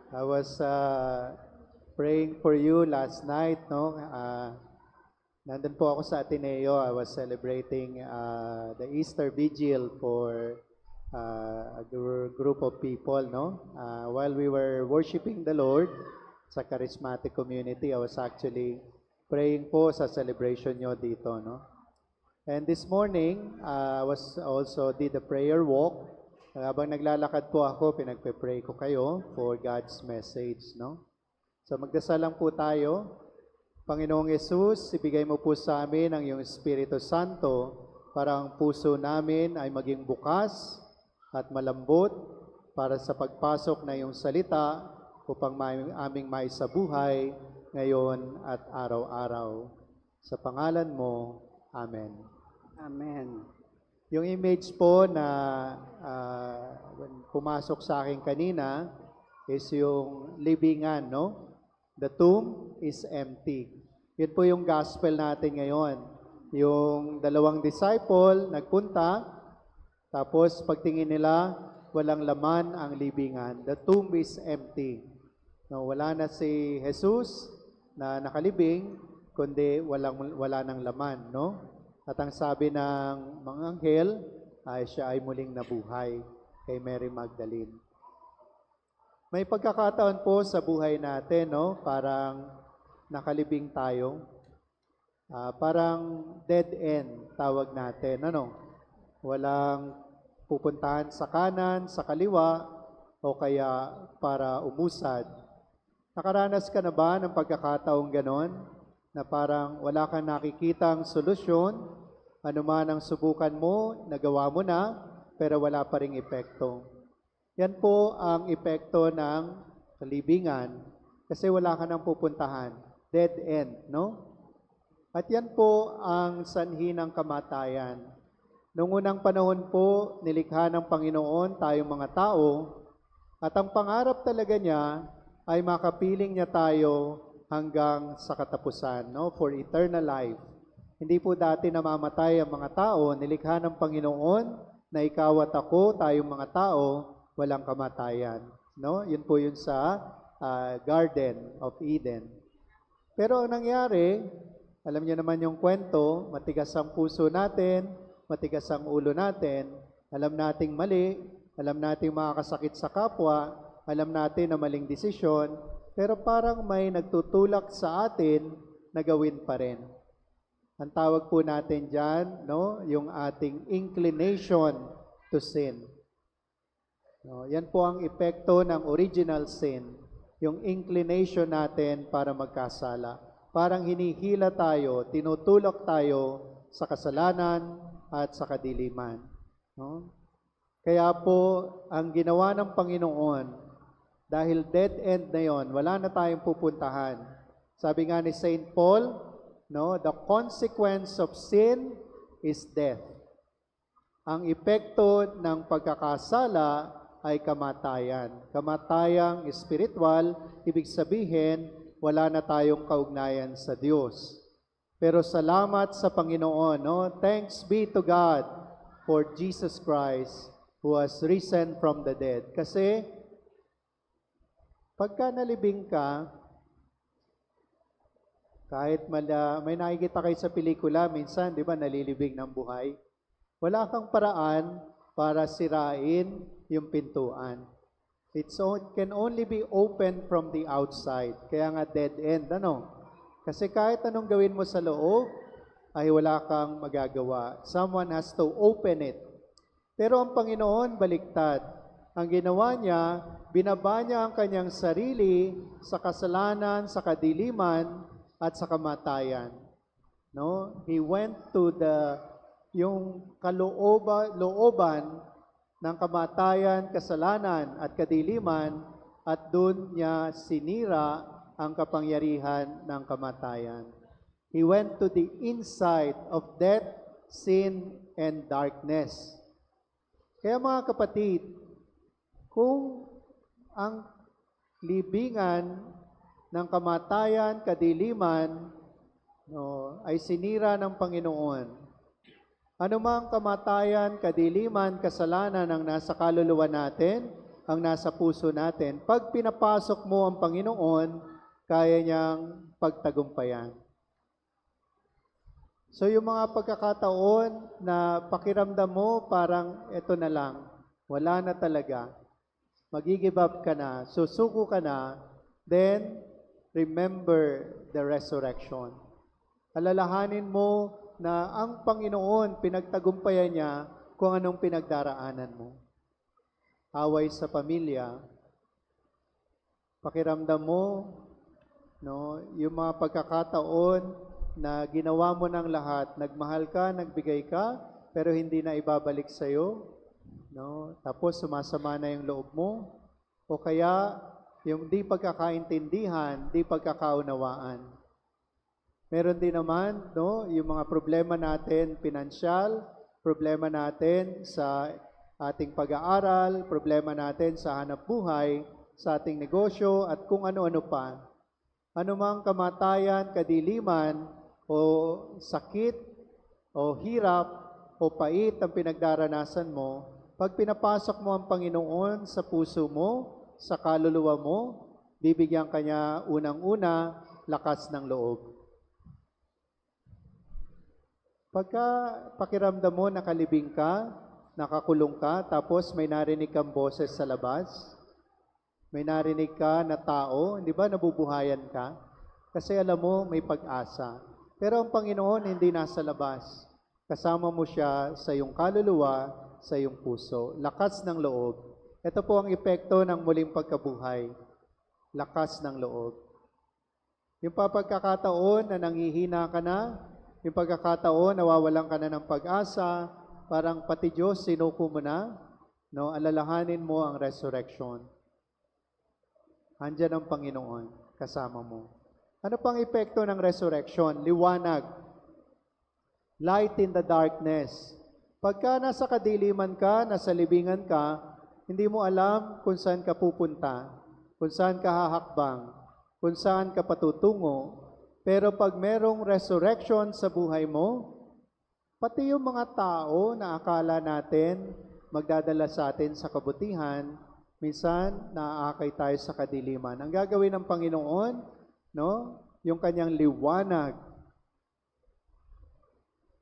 I was praying for you last night, no? Nandun po ako sa Ateneo. I was celebrating the Easter Vigil for a group of people, no? While we were worshiping the Lord sa charismatic community, I was actually praying po sa celebration nyo dito, no? And this morning, I was also did a prayer walk. Habang naglalakad po ako, pinagpe-pray ko kayo for God's message, no? So magdasal lang po tayo. Panginoong Yesus, ibigay mo po sa amin ang iyong Espiritu Santo para ang puso namin ay maging bukas at malambot para sa pagpasok na iyong salita upang aming maisabuhay ngayon at araw-araw. Sa pangalan mo, Amen. Amen. Yung image po na pumasok sa akin kanina is yung libingan, no? The tomb is empty. Yun po yung gospel natin ngayon. Yung dalawang disciple nagpunta, tapos pagtingin nila, walang laman ang libingan. The tomb is empty. No, wala na si Jesus na nakalibing, kundi wala nang laman, no? At ang sabi ng mga anghel ay siya ay muling nabuhay kay Mary Magdalene. May pagkakataon po sa buhay natin, no? Parang nakalibing tayo. Parang dead end, tawag natin. Ano? Walang pupuntahan sa kanan, sa kaliwa, o kaya para umusad. Nakaranas ka na ba ng pagkakataong ganon? Na parang wala kang nakikitang solusyon, anuman ang subukan mo, nagawa mo na, pero wala pa ring epekto. Yan po ang epekto ng kalibingan kasi wala ka nang pupuntahan. Dead end, no? At yan po ang sanhi ng kamatayan. Noong unang panahon po, nilikha ng Panginoon tayong mga tao at ang pangarap talaga niya ay makapiling niya tayo hanggang sa katapusan, no? For eternal life. Hindi po dati namamatay ang mga tao, nilikha ng Panginoon na ikaw at ako, tayong mga tao, walang kamatayan. No? Yun po yun sa Garden of Eden. Pero ang nangyari, alam niyo naman yung kwento, matigas ang puso natin, matigas ang ulo natin, alam nating mali, alam nating makakasakit sa kapwa, alam natin na maling desisyon, pero parang may nagtutulak sa atin na gawin pa rin. Ang tawag po natin dyan, no, yung ating inclination to sin. No, yan po ang epekto ng original sin, yung inclination natin para magkasala. Parang hinihila tayo, tinutulak tayo sa kasalanan at sa kadiliman. No? Kaya po, ang ginawa ng Panginoon, dahil dead end na yon, wala na tayong pupuntahan. Sabi nga ni Saint Paul, no, the consequence of sin is death. Ang epekto ng pagkakasala ay kamatayan. Kamatayang spiritual, ibig sabihin, wala na tayong kaugnayan sa Diyos. Pero salamat sa Panginoon, no? Thanks be to God for Jesus Christ who has risen from the dead. Kasi pagka nalibing ka, kahit may nakikita kayo sa pelikula, minsan, di ba, nalilibing ng buhay. Wala kang paraan para sirain yung pintuan. It can only be opened from the outside. Kaya nga dead end, ano? Kasi kahit anong gawin mo sa loob, ay wala kang magagawa. Someone has to open it. Pero ang Panginoon, baliktad. Ang ginawa niya, binaba niya ang kanyang sarili sa kasalanan, sa kadiliman, at sa kamatayan. No? He went to yung looban ng kamatayan, kasalanan at kadiliman at doon niya sinira ang kapangyarihan ng kamatayan. He went to the inside of death, sin, and darkness. Kaya mga kapatid, kung ang libingan ng kamatayan, kadiliman, no, ay sinira ng Panginoon. Anumang kamatayan, kadiliman, kasalanan ang nasa kaluluwa natin, ang nasa puso natin. Pag pinapasok mo ang Panginoon, kaya niyang pagtagumpayan. So yung mga pagkakataon na pakiramdam mo parang eto na lang, wala na talaga, mag-give up ka na, susuko ka na, then remember the resurrection. Alalahanin mo na ang Panginoon, pinagtagumpayan niya kung anong pinagdaraanan mo. Away sa pamilya, pakiramdam mo, no, yung mga pagkakataon na ginawa mo ng lahat, nagmahal ka, nagbigay ka, pero hindi na ibabalik sa iyo, no? Tapos sumasama na yung loob mo, o kaya yung di pagkakaintindihan, di pagkakaunawaan. Meron din naman, no, yung mga problema natin pinansyal, problema natin sa ating pag-aaral, problema natin sa hanap buhay, sa ating negosyo, at kung ano-ano pa. Anumang kamatayan, kadiliman, o sakit, o hirap, o pait ang pinagdaranasan mo, pag pinapasok mo ang Panginoon sa puso mo, sa kaluluwa mo, bibigyan ka niya unang-una lakas ng loob. Pagka pakiramdam mo nakalibing ka, nakakulong ka, tapos may narinig kang boses sa labas, may narinig ka na tao, hindi ba nabubuhayan ka? Kasi alam mo, may pag-asa. Pero ang Panginoon hindi nasa labas. Kasama mo siya sa iyong kaluluwa, sa iyong puso. Lakas ng loob. Ito po ang epekto ng muling pagkabuhay. Lakas ng loob. Yung pagkakataon na nanghihina ka na, yung pagkakataon na nawawalan ka na ng pag-asa, parang pati Diyos sinuko mo na, no? Alalahanin mo ang resurrection. Andiyan ang Panginoon, kasama mo. Ano pang epekto ng resurrection? Liwanag. Light in the darkness. Pagka nasa kadiliman ka, nasa libingan ka, hindi mo alam kung saan ka pupunta, kung saan ka hahakbang, kung saan ka patutungo. Pero pag merong resurrection sa buhay mo, pati yung mga tao na akala natin magdadala sa atin sa kabutihan, minsan naaakay tayo sa kadiliman. Ang gagawin ng Panginoon, no, yung kanyang liwanag.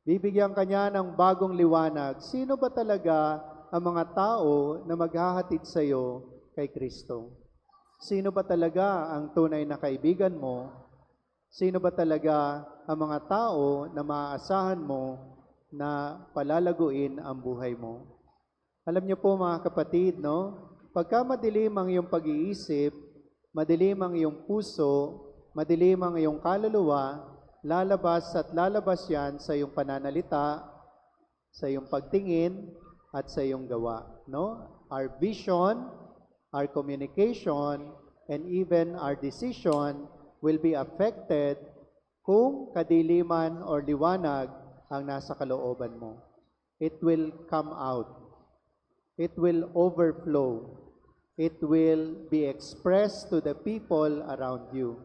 Bibigyan kanya ng bagong liwanag. Sino ba talaga ang mga tao na maghahatid sa iyo kay Kristo? Sino ba talaga ang tunay na kaibigan mo? Sino ba talaga ang mga tao na maaasahan mo na palalaguin ang buhay mo? Alam niyo po mga kapatid, no? Pagka madilim ang iyong pag-iisip, madilim ang iyong puso, madilim ang iyong kaluluwa, lalabas at lalabas yan sa iyong pananalita, sa iyong pagtingin, at sa iyong gawa. No? Our vision, our communication, and even our decision will be affected kung kadiliman or liwanag ang nasa kalooban mo. It will come out. It will overflow. It will be expressed to the people around you.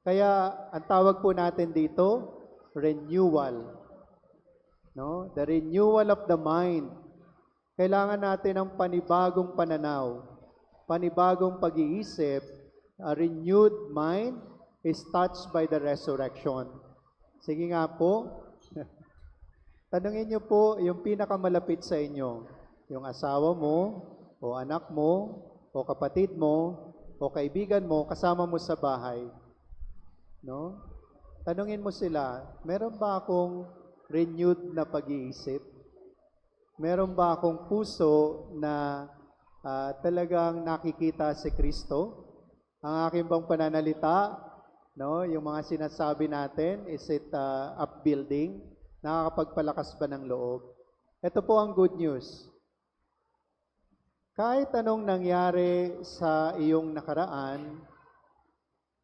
Kaya ang tawag po natin dito, renewal. No? The renewal of the mind. Kailangan natin ng panibagong pananaw, panibagong pag-iisip. A renewed mind is touched by the resurrection. Sige nga po, tanungin niyo po yung pinakamalapit sa inyo, yung asawa mo, o anak mo, o kapatid mo, o kaibigan mo, kasama mo sa bahay. No? Tanungin mo sila, meron ba akong renewed na pag-iisip? Meron ba akong puso na talagang nakikita si Kristo? Ang aking bang pananalita, no, yung mga sinasabi natin, is it upbuilding? Nakakapagpalakas ba ng loob? Ito po ang good news. Kahit anong nangyari sa iyong nakaraan,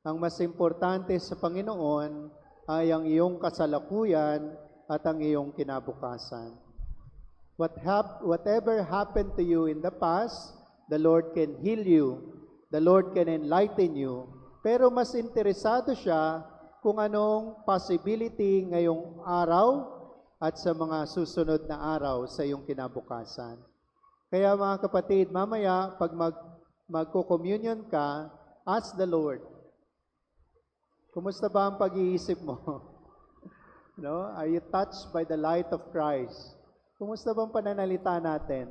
ang mas importante sa Panginoon ay ang iyong kasalukuyan at ang iyong kinabukasan. Whatever happened to you in the past, the Lord can heal you, the Lord can enlighten you, pero mas interesado siya kung anong possibility ngayong araw at sa mga susunod na araw sa iyong kinabukasan. Kaya mga kapatid, mamaya pag magko-communion ka, ask the Lord, kumusta ba ang pag-iisip mo? No? Are you touched by the light of Christ? Kumusta ba ang pananalita natin?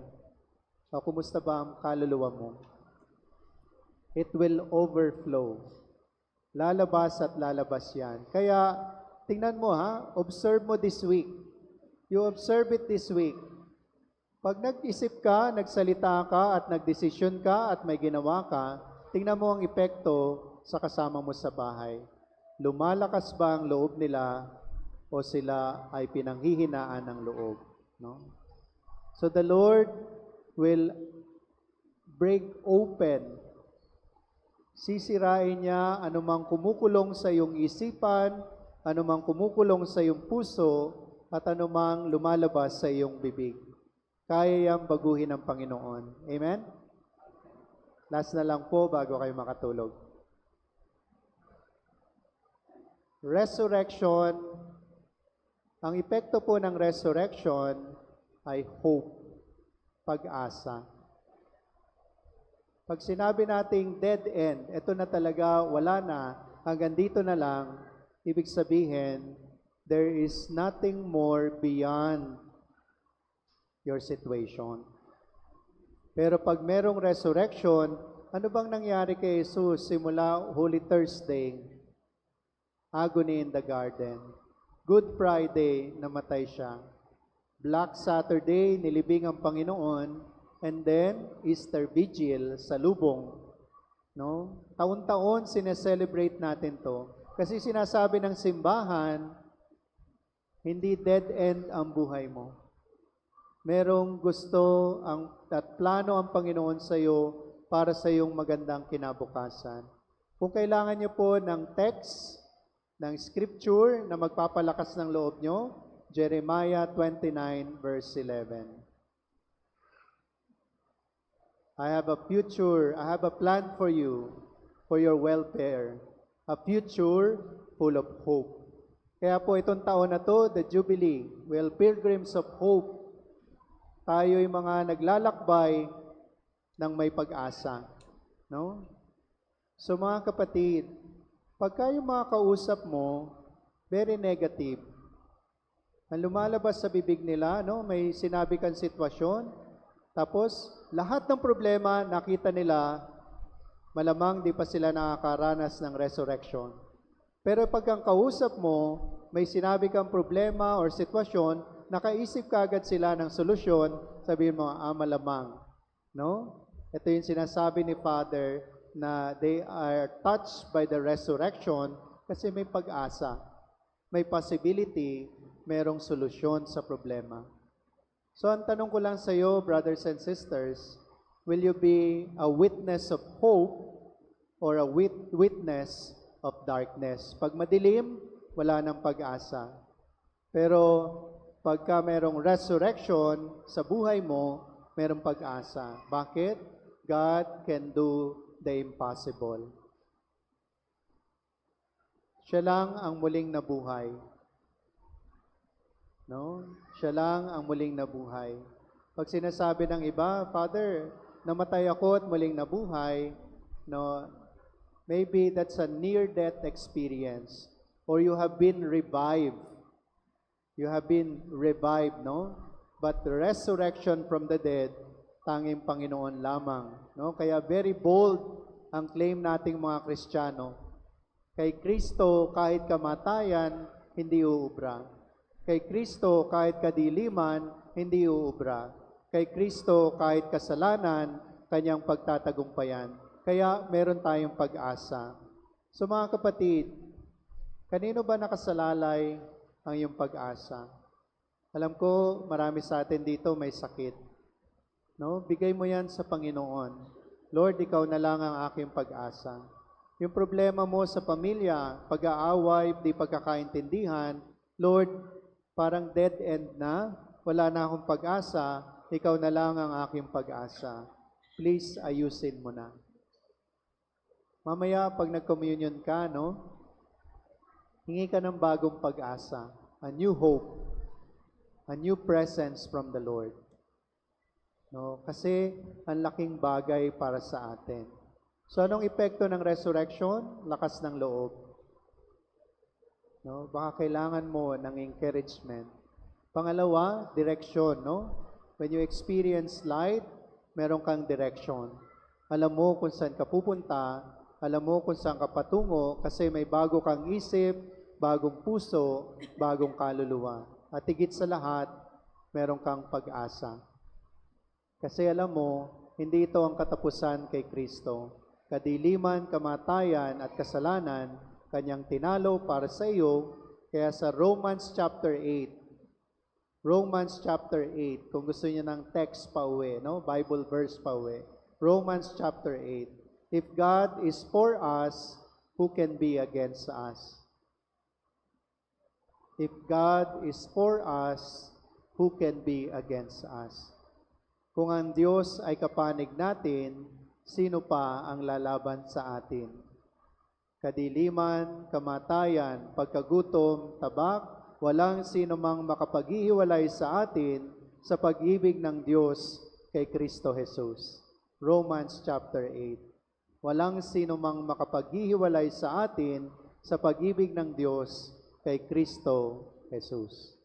O kumusta ba ang kaluluwa mo? It will overflow. Lalabas at lalabas yan. Kaya, tingnan mo ha, observe mo this week. You observe it this week. Pag nag-isip ka, nagsalita ka, at nagdesisyon ka, at may ginawa ka, tingnan mo ang epekto sa kasama mo sa bahay. Lumalakas ba ang loob nila o sila ay pinanghihinaan ng loob? No? So the Lord will break open. Sisirain niya anumang kumukulong sa iyong isipan, anumang kumukulong sa iyong puso, at anumang lumalabas sa iyong bibig. Kaya yang baguhin ng Panginoon. Amen? Last na lang po bago kayo makatulog. Resurrection. Ang epekto po ng resurrection ay hope, pag-asa. Pag sinabi nating dead end, ito na talaga, wala na, hanggang dito na lang, ibig sabihin, there is nothing more beyond your situation. Pero pag merong resurrection, ano bang nangyari kay Jesus simula Holy Thursday? Agony in the garden. Good Friday, namatay siya. Black Saturday, nilibing ang Panginoon. And then, Easter Vigil sa lubong. No? Taon-taon sineselebrate natin to. Kasi sinasabi ng simbahan, hindi dead end ang buhay mo. Merong gusto at plano ang Panginoon sa iyo para sa iyong magandang kinabukasan. Kung kailangan niyo po ng text, ng scripture na magpapalakas ng loob niyo, Jeremiah 29 verse 11. I have a plan for you, for your welfare, a future full of hope. Kaya po itong taon na to, the Jubilee, pilgrims of hope, tayo'y mga naglalakbay ng may pag-asa. No? So mga kapatid, pagka yung mga kausap mo, very negative, ang lumalabas sa bibig nila, no? May sinabi kang sitwasyon, tapos lahat ng problema nakita nila, malamang di pa sila nakakaranas ng resurrection. Pero pag ang kausap mo, may sinabi kang problema or sitwasyon, nakaisip ka agad sila ng solusyon, sabihin mo, malamang. No? Ito yung sinasabi ni Father na they are touched by the resurrection kasi may pag-asa. May possibility, merong solusyon sa problema. So ang tanong ko lang sa iyo, brothers and sisters, will you be a witness of hope or a witness of darkness? Pag madilim, wala nang pag-asa. Pero pagka merong resurrection sa buhay mo, merong pag-asa. Bakit? God can do the impossible. Siya lang ang muling nabuhay. No? Siya lang ang muling nabuhay. Pag sinasabi ng iba, Father, namatay ako at muling nabuhay, no, maybe that's a near-death experience. Or you have been revived. You have been revived, no? But the resurrection from the dead, tanging Panginoon lamang. No? Kaya very bold ang claim nating mga Kristiyano. Kay Kristo, kahit kamatayan, hindi uubra. Kay Kristo, kahit kadiliman, hindi uubra. Kay Kristo, kahit kasalanan, kanyang pagtatagumpayan. Kaya meron tayong pag-asa. So mga kapatid, kanino ba nakasalalay ang iyong pag-asa? Alam ko, marami sa atin dito may sakit. No? Bigay mo yan sa Panginoon. Lord, ikaw na lang ang aking pag-asa. Yung problema mo sa pamilya, pag-aaway, di pagkakaintindihan, Lord, parang dead end na, wala na akong pag-asa, ikaw na lang ang aking pag-asa. Please, ayusin mo na. Mamaya, pag nag-communion ka, no? Hingi ka ng bagong pag-asa, a new hope, a new presence from the Lord. No? Kasi ang laking bagay para sa atin. So anong epekto ng resurrection? Lakas ng loob. No? Baka kailangan mo ng encouragement. Pangalawa, direction, no? When you experience light, meron kang direction. Alam mo kung saan ka pupunta, alam mo kung saan ka patungo kasi may bago kang isip, bagong puso, bagong kaluluwa. At higit sa lahat, meron kang pag-asa. Kasi alam mo, hindi ito ang katapusan kay Kristo. Kadiliman, kamatayan at kasalanan, kanyang tinalo para sa iyo. Kaya sa Romans chapter 8, kung gusto niyo ng text pa uwi, no? Bible verse pa uwi. Romans chapter 8. If God is for us, who can be against us? If God is for us, who can be against us? Kung ang Diyos ay kapanig natin, sino pa ang lalaban sa atin? Kadiliman, kamatayan, pagkagutom, tabak, walang sino mang makapaghihiwalay sa atin sa pag-ibig ng Diyos kay Kristo Jesus. Romans chapter 8. Walang sino mang makapaghihiwalay sa atin sa pag-ibig ng Diyos kay Kristo Jesus.